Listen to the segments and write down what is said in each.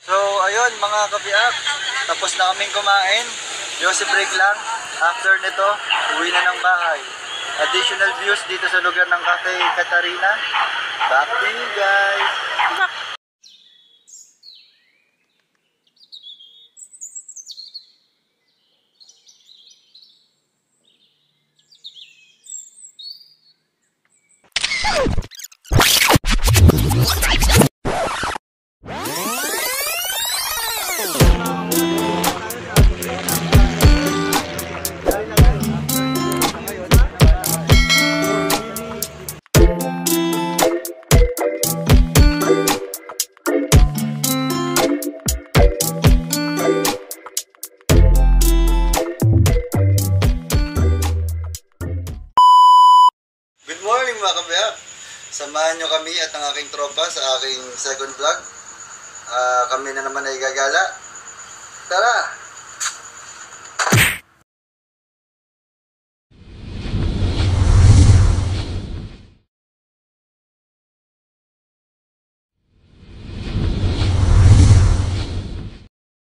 So ayun mga kabiak, tapos na kaming kumain. Yosi break lang. After nito, uwi na ng bahay. Additional views dito sa lugar ng Cafe Catarina. Back to you guys. Good morning mga kabiyak! Samahan nyo kami at ang aking tropa sa aking second vlog. Kami na naman ay gagala. Tara!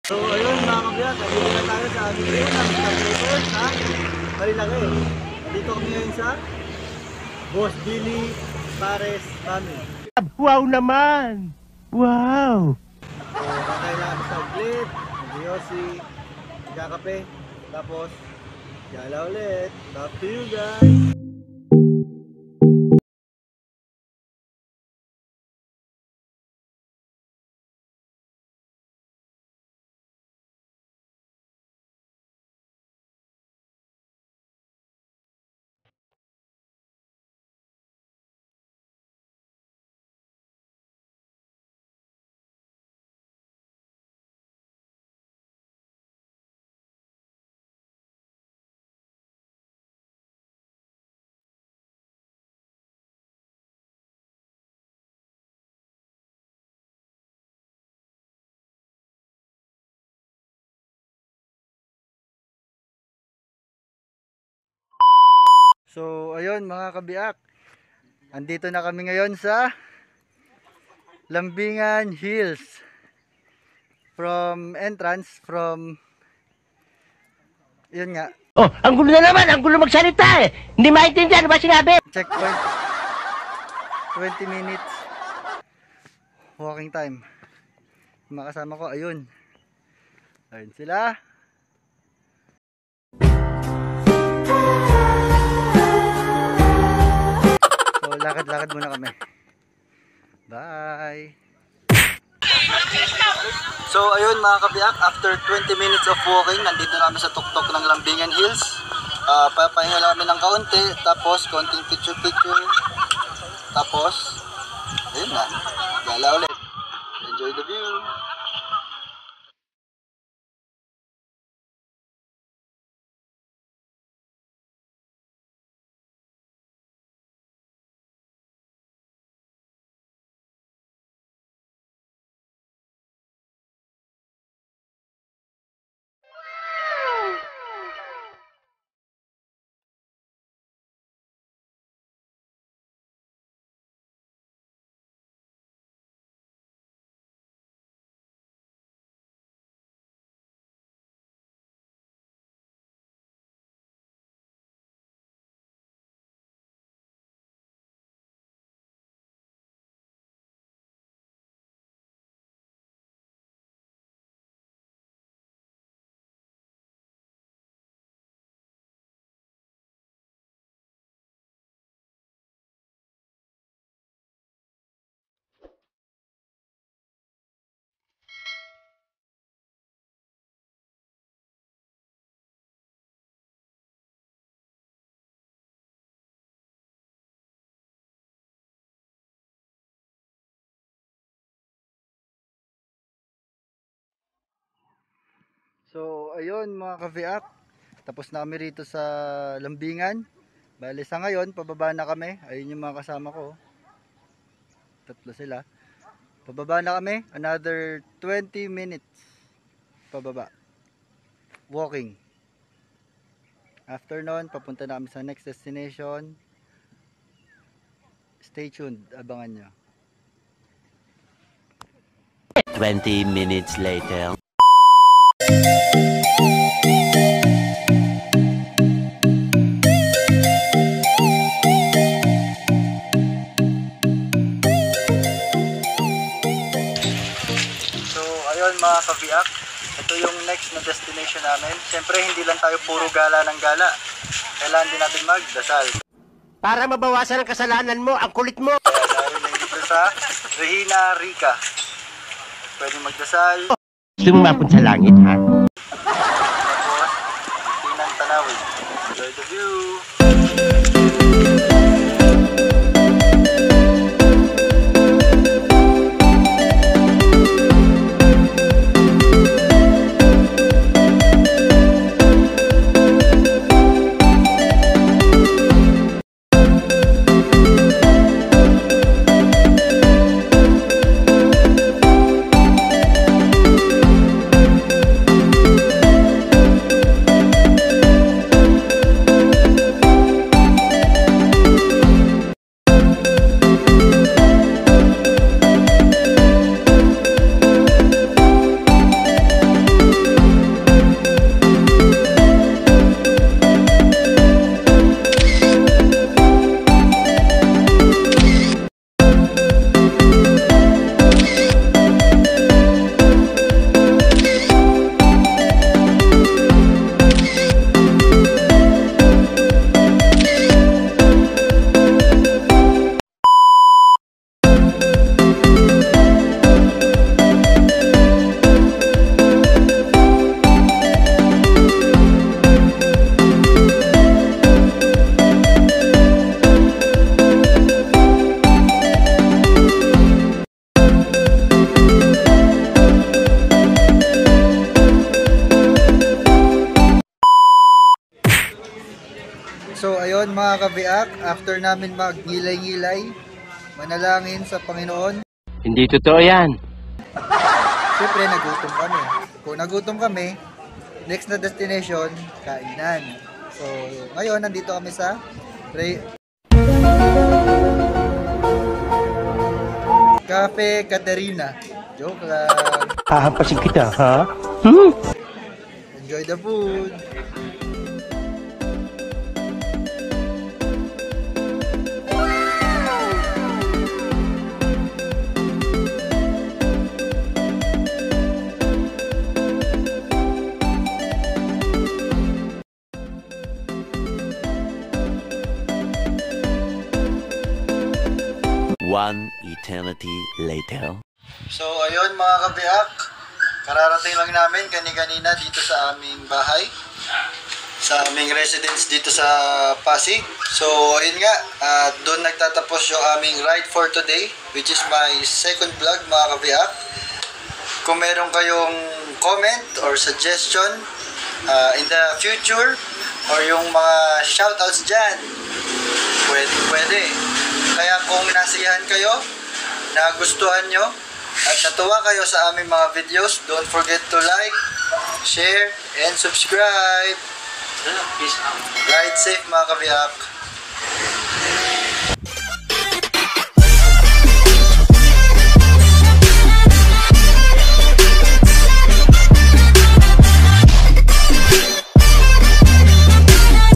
So ayun mga kabiyak, dito na tayo sa aming unang subscribers ha? Marilaki. Dito kami ngayon sa Boss Billy Pares Mami. Wow naman! Wow! So kakain lang kami sa uglit, mag-yosi, magkakape, tapos gala ulit. Back to you guys! So ayun mga kabiak, andito na kami ngayon sa Lambingan Hills. From entrance, yun nga, Oh, ang gulo na naman! Ang gulo magsalita eh! Hindi maintindihan ba sinabi? checkpoint, 20 minutes walking time. Mga kasama ko, ayun. Ayun sila. So lakad-lakad muna kami. Bye! So ayun mga kabiyak, after 20 minutes of walking, nandito na kami sa tuktok ng Lambingan Hills. Papahinga lang kami ng kaunti, tapos konting picture-picture. Tapos, ayun na, gala ulit. Enjoy the view! So ayun mga kaviak, tapos na kami rito sa Lambingan. Bali sa ngayon, pababa na kami. Ayun yung mga kasama ko. Tatlo sila. Pababa na kami, another 20 minutes pababa. Walking. After nun, papunta na kami sa next destination. Stay tuned, abangan nyo. 20 minutes later. So, ayun mga kabiak, ito yung next na destination namin. Siyempre, hindi lang tayo puro gala ng gala. Kailangan din natin magdasal. Para mabawasan ang kasalanan mo, ang kulit mo. Kaya dahil na dito sa Regina Rica, pwede magdasal. Gusto mo mapun sa langit, ha? Tapos, tinang tanawin. Enjoy the view! So ayun mga kabiak, after namin magnilay-ngilay, manalangin sa Panginoon, Hindi totoo yan. siyempre nagutom kami. Kung nagutom kami, next na destination, kainan. So ngayon nandito kami sa Cafe Caterina. Joke lang. Hahampasin kita, ha? Enjoy the food. One eternity later. So ayun mga kabiak, kararating lang namin kani-kanina dito sa aming bahay, sa aming residence dito sa Pasig. So ayun nga, doon nagtatapos yung aming ride for today, which is my second vlog mga kabiak. Kung meron kayong comment or suggestion in the future, or yung mga shoutouts dyan, pwede. Kaya kung nasiyahan kayo, nagustuhan nyo, at natuwa kayo sa aming mga videos, don't forget to like, share, and subscribe. Ride safe mga kabiyak.